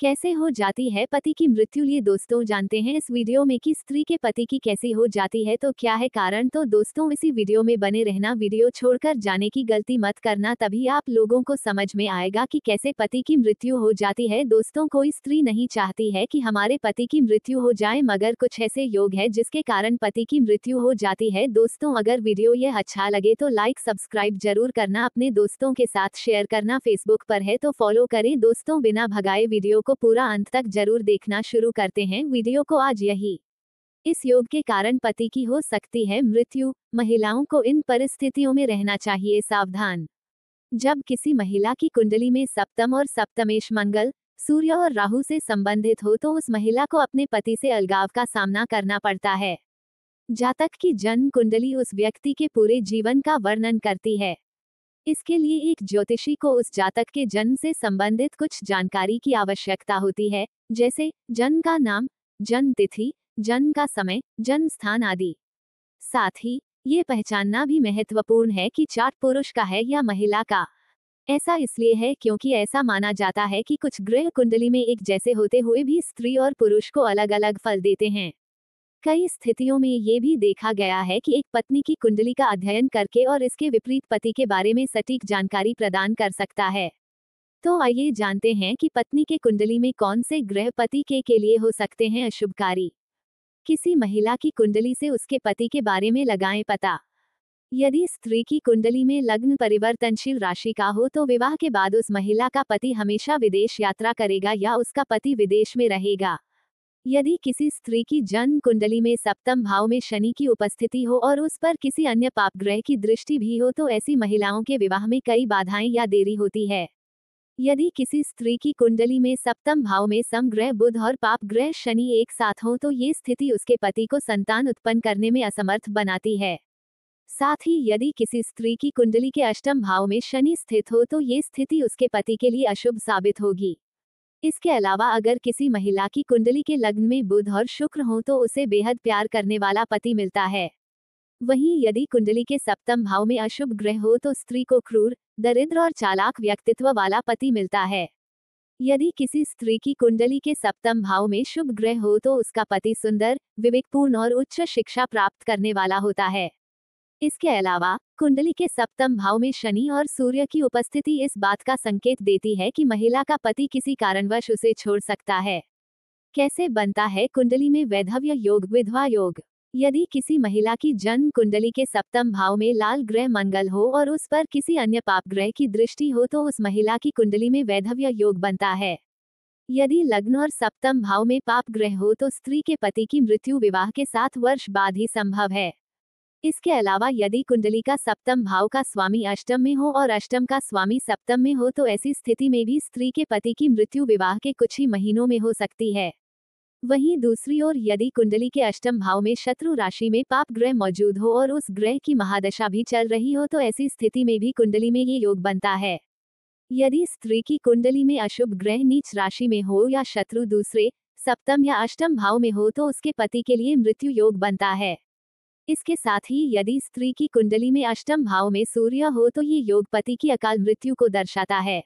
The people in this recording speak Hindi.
कैसे हो जाती है पति की मृत्यु? लिए दोस्तों जानते हैं इस वीडियो में कि स्त्री के पति की कैसी हो जाती है, तो क्या है कारण। तो दोस्तों इसी वीडियो में बने रहना, वीडियो छोड़कर जाने की गलती मत करना, तभी आप लोगों को समझ में आएगा कि कैसे पति की मृत्यु हो जाती है। दोस्तों कोई स्त्री नहीं चाहती है कि हमारे पति की मृत्यु हो जाए, मगर कुछ ऐसे योग है जिसके कारण पति की मृत्यु हो जाती है। दोस्तों अगर वीडियो ये अच्छा लगे तो लाइक सब्सक्राइब जरूर करना, अपने दोस्तों के साथ शेयर करना, फेसबुक पर है तो फॉलो करें। दोस्तों बिना भगाए वीडियो को पूरा अंत तक जरूर देखना शुरू करते हैं वीडियो को आज यही। इस योग के कारण पति की हो सकती है मृत्यु। महिलाओं को इन परिस्थितियों में रहना चाहिए सावधान। जब किसी महिला की कुंडली में सप्तम और सप्तमेश मंगल, सूर्य और राहु से संबंधित हो तो उस महिला को अपने पति से अलगाव का सामना करना पड़ता है। जातक की जन्म कुंडली उस व्यक्ति के पूरे जीवन का वर्णन करती है। इसके लिए एक ज्योतिषी को उस जातक के जन्म से संबंधित कुछ जानकारी की आवश्यकता होती है, जैसे जन्म का नाम, जन्म तिथि, जन्म का समय, जन्म स्थान आदि। साथ ही ये पहचानना भी महत्वपूर्ण है कि चार्ट पुरुष का है या महिला का। ऐसा इसलिए है क्योंकि ऐसा माना जाता है कि कुछ ग्रह कुंडली में एक जैसे होते हुए भी स्त्री और पुरुष को अलग अलग फल देते हैं। कई स्थितियों में ये भी देखा गया है कि एक पत्नी की कुंडली का अध्ययन करके और इसके विपरीत पति के बारे में सटीक जानकारी प्रदान कर सकता है। तो आइए जानते हैं कि पत्नी के कुंडली में कौन से ग्रह पति के लिए हो सकते हैं अशुभकारी। किसी महिला की कुंडली से उसके पति के बारे में लगाएं पता। यदि स्त्री की कुंडली में लग्न परिवर्तनशील राशि का हो तो विवाह के बाद उस महिला का पति हमेशा विदेश यात्रा करेगा या उसका पति विदेश में रहेगा। यदि किसी स्त्री की जन्म कुंडली में सप्तम भाव में शनि की उपस्थिति हो और उस पर किसी अन्य पाप ग्रह की दृष्टि भी हो तो ऐसी महिलाओं के विवाह में कई बाधाएं या देरी होती है। यदि किसी स्त्री की कुंडली में सप्तम भाव में समग्रह बुध और पाप ग्रह शनि एक साथ हो तो ये स्थिति उसके पति को संतान उत्पन्न करने में असमर्थ बनाती है। साथ ही यदि किसी स्त्री की कुंडली के अष्टम भाव में शनि स्थित हो तो ये स्थिति उसके पति के लिए अशुभ साबित होगी। इसके अलावा अगर किसी महिला की कुंडली के लग्न में बुध और शुक्र हो तो उसे बेहद प्यार करने वाला पति मिलता है। वहीं यदि कुंडली के सप्तम भाव में अशुभ ग्रह हो तो स्त्री को क्रूर, दरिद्र और चालाक व्यक्तित्व वाला पति मिलता है। यदि किसी स्त्री की कुंडली के सप्तम भाव में शुभ ग्रह हो तो उसका पति सुंदर, विवेकपूर्ण और उच्च शिक्षा प्राप्त करने वाला होता है। इसके अलावा कुंडली के सप्तम भाव में शनि और सूर्य की उपस्थिति इस बात का संकेत देती है कि महिला का पति किसी कारणवश उसे छोड़ सकता है। कैसे बनता है कुंडली में वैधव्य योग, विधवा योग? यदि किसी महिला की जन्म कुंडली के सप्तम भाव में लाल ग्रह मंगल हो और उस पर किसी अन्य पाप ग्रह की दृष्टि हो तो उस महिला की कुंडली में वैधव्य योग बनता है। यदि लग्न और सप्तम भाव में पाप ग्रह हो तो स्त्री के पति की मृत्यु विवाह के 7 वर्ष बाद ही संभव है। इसके अलावा यदि कुंडली का सप्तम भाव का स्वामी अष्टम में हो और अष्टम का स्वामी सप्तम में हो तो ऐसी स्थिति में भी स्त्री के पति की मृत्यु विवाह के कुछ ही महीनों में हो सकती है। वहीं दूसरी ओर यदि कुंडली के अष्टम भाव में शत्रु राशि में पाप ग्रह मौजूद हो और उस ग्रह की महादशा भी चल रही हो तो ऐसी स्थिति में भी कुंडली में ये योग बनता है। यदि स्त्री की कुंडली में अशुभ ग्रह नीच राशि में हो या शत्रु दूसरे, सप्तम या अष्टम भाव में हो तो उसके पति के लिए मृत्यु योग बनता है। इसके साथ ही यदि स्त्री की कुंडली में अष्टम भाव में सूर्य हो तो ये योग पति की अकाल मृत्यु को दर्शाता है।